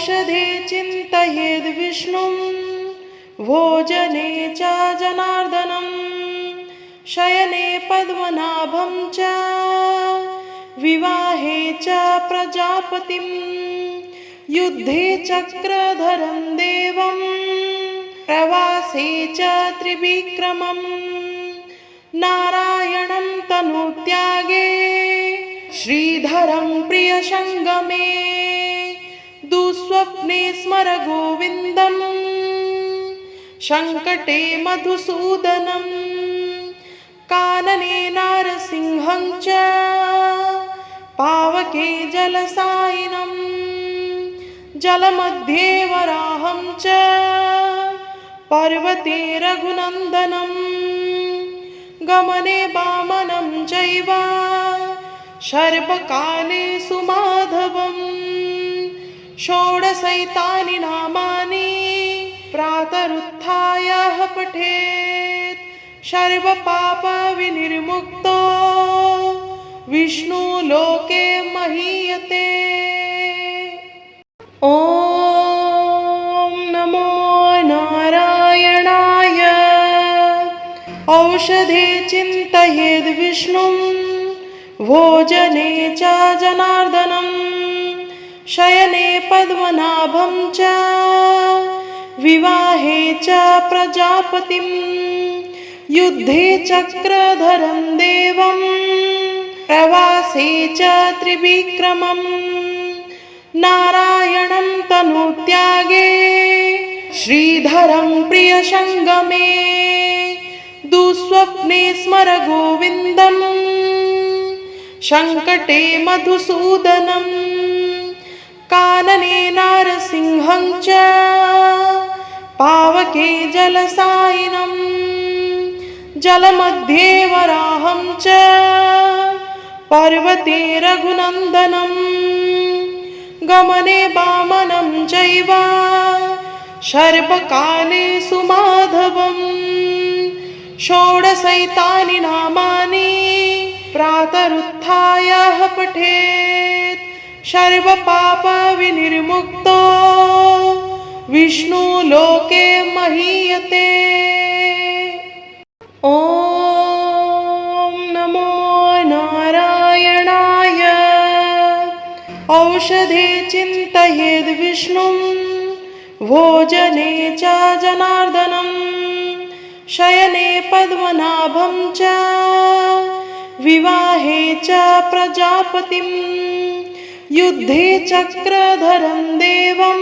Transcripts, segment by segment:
औषधे चिन्तयेद्विष्णुं भोजने च जनार्दनं शयने पद्मनाभं च विवाहे च प्रजापतिं युद्धे चक्रधरं देवं प्रवासे च त्रिविक्रमं नारायणं तनुत्यागे श्रीधरं प्रियसङ्गमे दुःस्वप्ने स्मर गोविन्दं सङ्कटे मधुसूदनं कानने नारसिंहं च पावके जलसायिनं जलमध्ये वराहं च पर्वते रघुनन्दनं गमने वामनं चैव सर्वकालेषु माधवं षोडशैतानि नामानि प्रातरुत्थाय पठेत् सर्वपापविनिर्मुक्तो विष्णुलोके महीयते। ॐ नमो नारायणाय। औषधे चिन्तयेद्विष्णुं भोजने च जनार्दनं शयने पद्मनाभं च विवाहे च प्रजापतिं युद्धे चक्रधरं देवं प्रवासे च त्रिविक्रमं नारायणं तनुत्यागे श्रीधरं प्रियसङ्गमे दुःस्वप्ने स्मर गोविन्दं सङ्कटे मधुसूदनं कानने नारसिंहं च पावके जलसायिनं जलमध्ये वराहं च पर्वते रघुनन्दनं गमने वामनं चैव सर्वकालेषु माधवं षोडशैतानि नामानि प्रातरुत्थाय पठेत् सर्वपापविनिर्मुक्तो विष्णुलोके महीयते। ॐ नमो नारायणाय। औषधे चिन्तयेद्विष्णुं भोजने च जनार्दनं शयने पद्मनाभं च विवाहे च प्रजापतिं युद्धे चक्रधरं देवं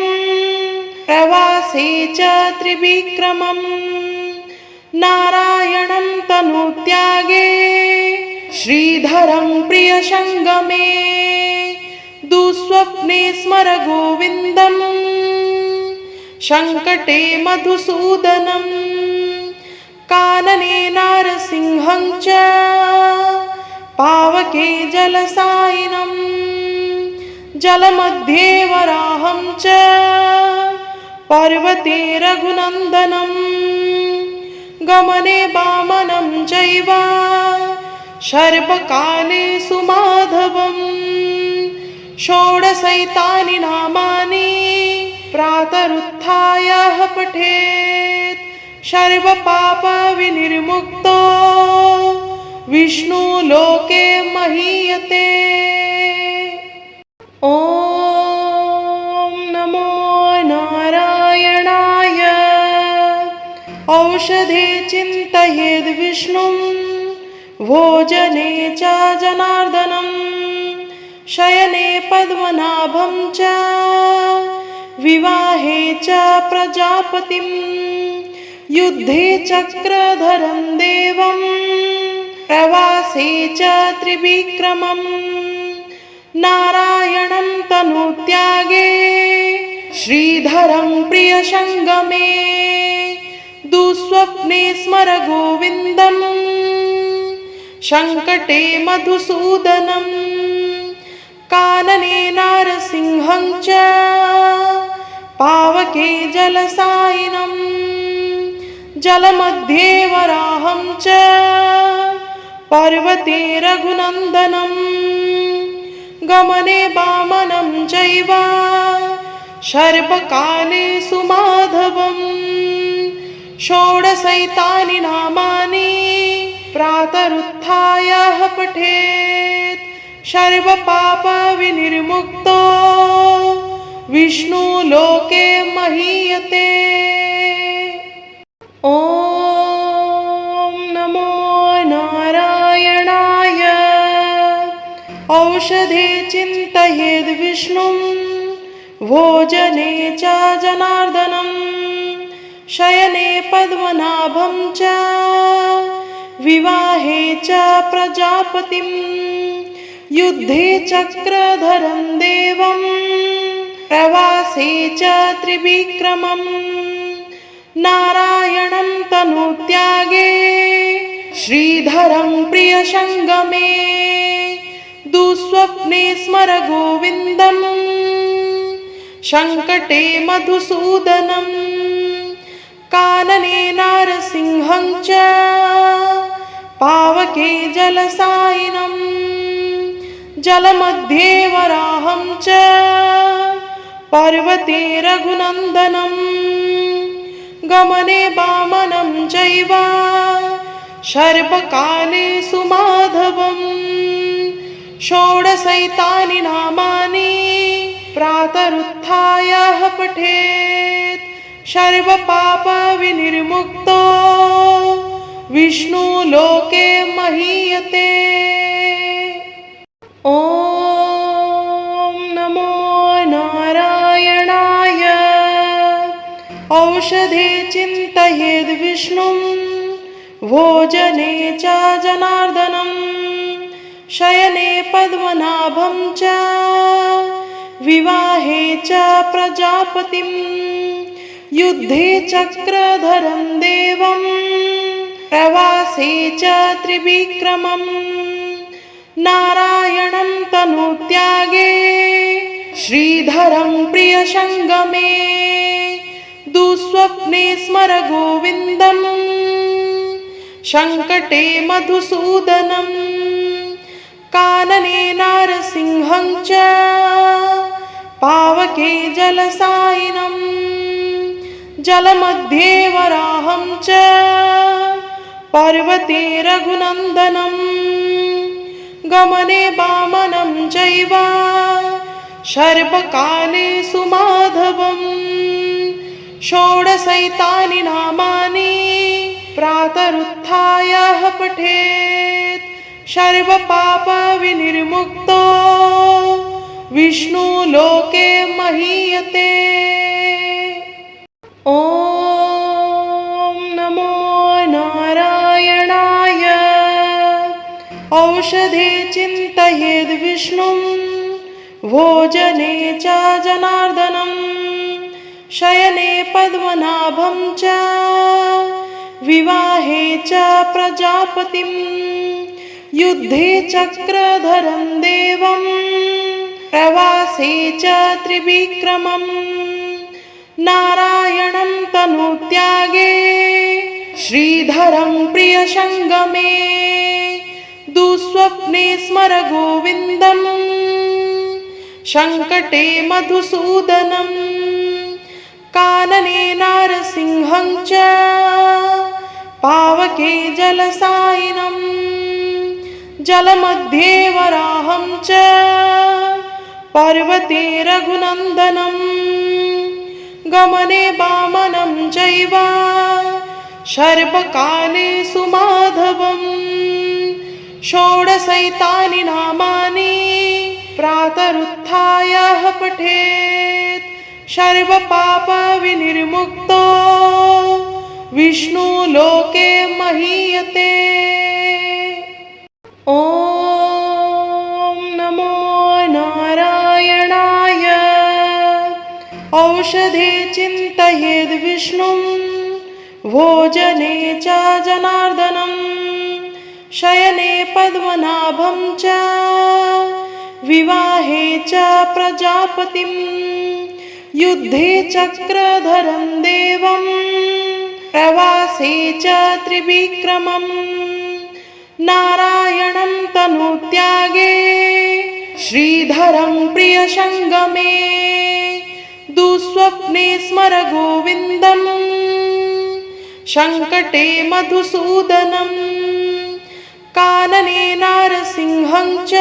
प्रवासे च त्रिविक्रमं नारायणं तनुत्यागे श्रीधरं प्रियसङ्गमे दुःस्वप्ने स्मर गोविन्दं सङ्कटे मधुसूदनं कानने नारसिंहं च पावके जलसायिनं जलमध्ये वराहं च पर्वते रघुनन्दनं गमने वामनं चैव सर्वकालेषु माधवं षोडशैतानि नामानि प्रातरुत्थाय पठेत् सर्वपापविनिर्मुक्तो विष्णुलोके महीयते। ॐ नमो नारायणाय। औषधे चिन्तयेद्विष्णुं भोजने च जनार्दनं शयने पद्मनाभं च विवाहे च प्रजापतिं युद्धे चक्रधरं देवं प्रवासे च त्रिविक्रमं नारायणं तनुत्यागे श्रीधरं प्रियसङ्गमे दुःस्वप्ने स्मर गोविन्दं सङ्कटे मधुसूदनं कानने नारसिंहं च पावके जलसायिनं जलमध्ये वराहं च पर्वते रघुनन्दनं गमने वामनं चैव सर्वकालेषु माधवम् षोडशैतानि नामानि प्रातरुत्थाय पठेत् सर्वपापविनिर्मुक्तो विष्णुलोके महीयते। ॐ नमो नारायणाय। औषधे चिन्तयेद् विष्णुं भोजने च जनार्दनं शयने पद्मनाभं च विवाहे च प्रजापतिं युद्धे चक्रधरं देवं प्रवासे च त्रिविक्रमं नारायणं तनुत्यागे श्रीधरं प्रियसङ्गमे दुःस्वप्ने स्मर गोविन्दं सङ्कटे मधुसूदनं कानने नारसिंहं च पावके जलसायिनं जलमध्ये वराहं च पर्वते रघुनन्दनं गमने वामनं चैव सर्वकालेषु माधवम् षोडशैतानि नामानि प्रातरुत्थाय पठेत् सर्वपापविनिर्मुक्तो विष्णुलोके महीयते। ॐ नमो नारायणाय। औषधे चिन्तयेद् विष्णुं भोजने च जनार्दनं शयने पद्मनाभं च विवाहे च प्रजापतिं युद्धे चक्रधरं देवं प्रवासे च त्रिविक्रमं नारायणं तनुत्यागे श्रीधरं प्रियसङ्गमे दुःस्वप्ने स्मर गोविन्दं सङ्कटे मधुसूदनं कानने नारसिंहं च पावके जलसायिनं जलमध्ये वराहं च पर्वते रघुनन्दनं गमने वामनं चैव सर्वकालेषु माधवम् षोडशैतानि नामानि प्रातरुत्थाय पठेत् सर्वपापविनिर्मुक्तो विष्णुलोके महीयते। ॐ नमो नारायणाय। औषधे चिन्तयेद् विष्णुं भोजने च जनार्दनं शयने पद्मनाभं च विवाहे च प्रजापतिं युद्धे चक्रधरं देवं प्रवासे च त्रिविक्रमं नारायणं तनुत्यागे श्रीधरं प्रियसङ्गमे दुःस्वप्ने स्मर गोविन्दं सङ्कटे मधुसूदनं कानने नारसिंहं च पावके जलसायिनं जलमध्ये वराहं च पर्वते रघुनन्दनं गमने वामनं चैव सर्वकालेषु माधवम् षोडशैतानि नामानि प्रातरुत्थाय पठेत् सर्वपापविनिर्मुक्तो विष्णुलोके महीयते। ॐ नमो नारायणाय। औषधे चिन्तयेद् विष्णुं भोजने च जनार्दनं शयने पद्मनाभं च विवाहे च प्रजापतिं युद्धे चक्रधरं देवं प्रवासे च त्रिविक्रमं नारायणं तनुत्यागे श्रीधरं प्रियसङ्गमे दुःस्वप्ने स्मर गोविन्दम् सङ्कटे मधुसूदनम् कानने नारसिंहं च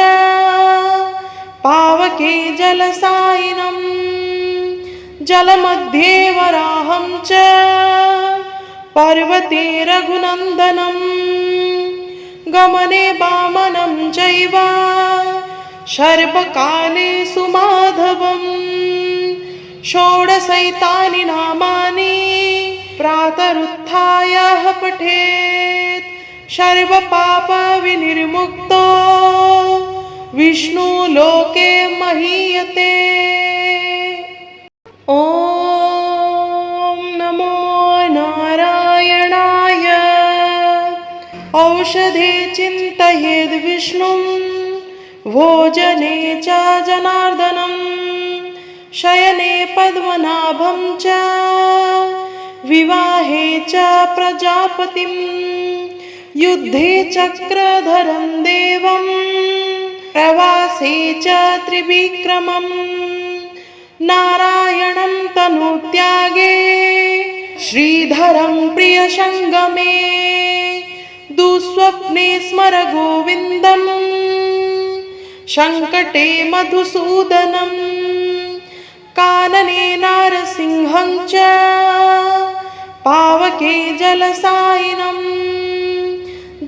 पावके जलसायिनम् जलमध्ये वराहं च पर्वते रघुनन्दनम् गमने वामनं चैव सर्वकालेषु माधवम् षोडशैतानि नामानि प्रातरुत्थाय पठेत् सर्वपापविनिर्मुक्तो विष्णुलोके महीयते। ॐ नमो नारायणाय। औषधे चिन्तयेद् विष्णुं भोजने च जनार्दनं शयने पद्मनाभं च विवाहे च प्रजापतिं युद्धे चक्रधरं देवं प्रवासे च त्रिविक्रमं नारायणं तनुत्यागे श्रीधरं प्रियसङ्गमे दुःस्वप्ने स्मर गोविन्दम् सङ्कटे मधुसूदनम् कानने नारसिंहं च पावके जलसायिनम्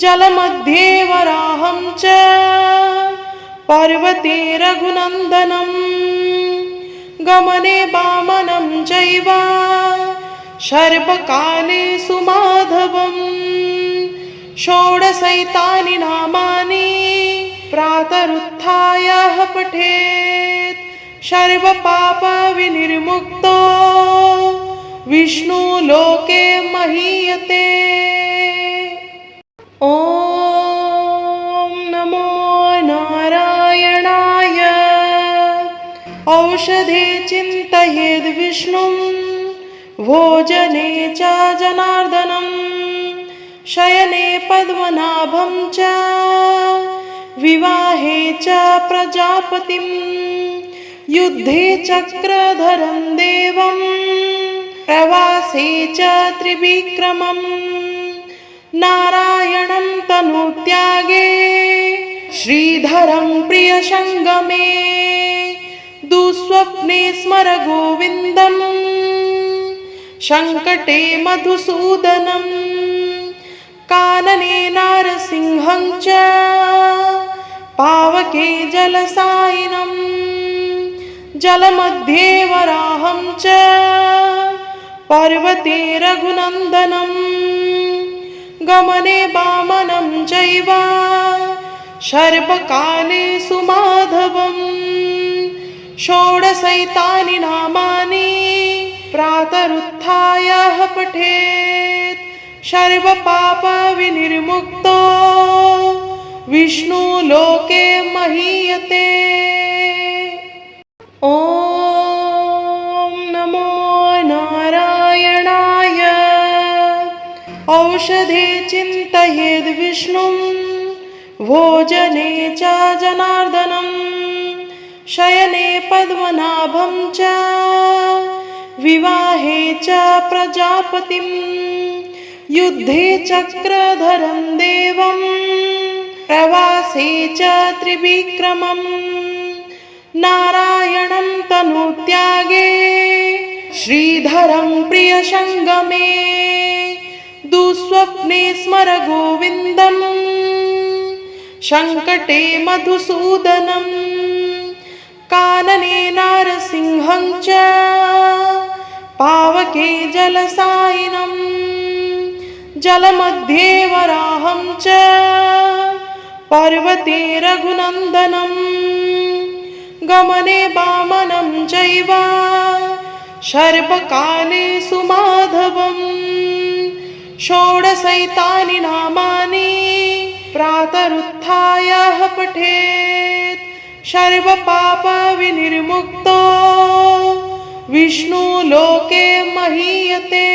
जलमध्ये वराहं च पर्वते रघुनन्दनम् गमने वामनं चैव सर्वकालेषु माधवम् षोडशैतानि नामानि प्रातरुत्थाय पठेत् सर्वपापविनिर्मुक्तो विष्णुलोके महीयते। ॐ नमो नारायणाय। औषधे चिन्तयेद् विष्णुं भोजने च जनार्दनं शयने पद्मनाभं च विवाहे च प्रजापतिं युद्धे चक्रधरं देवं प्रवासे च त्रिविक्रमं नारायणं तनुत्यागे श्रीधरं प्रियसङ्गमे दुःस्वप्ने स्मर गोविन्दम् सङ्कटे मधुसूदनम् कानने नारसिंहं च पावके जलसायिनम् जलमध्ये वराहं च पर्वते रघुनन्दनम् गमने वामनं चैव सर्वकालेषु माधवम् षोडशैतानि नामानि प्रातरुत्थाय पठेत् सर्वपापविनिर्मुक्तो विष्णुलोके महीयते। ॐ नमो नारायणाय। औषधे चिन्तयेद् विष्णुं भोजने च जनार्दनं शयने पद्मनाभं च विवाहे च प्रजापतिं युद्धे चक्रधरं देवं प्रवासे च त्रिविक्रमं नारायणं तनुत्यागे श्रीधरं प्रियसङ्गमे दुःस्वप्ने स्मर गोविन्दम् सङ्कटे मधुसूदनम् कानने नारसिंहं च पावके जलसायिनम् जलमध्ये वराहं च पर्वते रघुनन्दनम् गमने वामनं चैव सर्वकालेषु माधवम् षोडशैतानि नामानि प्रातरुत्थाय पठेत् सर्वपापविनिर्मुक्तो विष्णुलोके महीयते।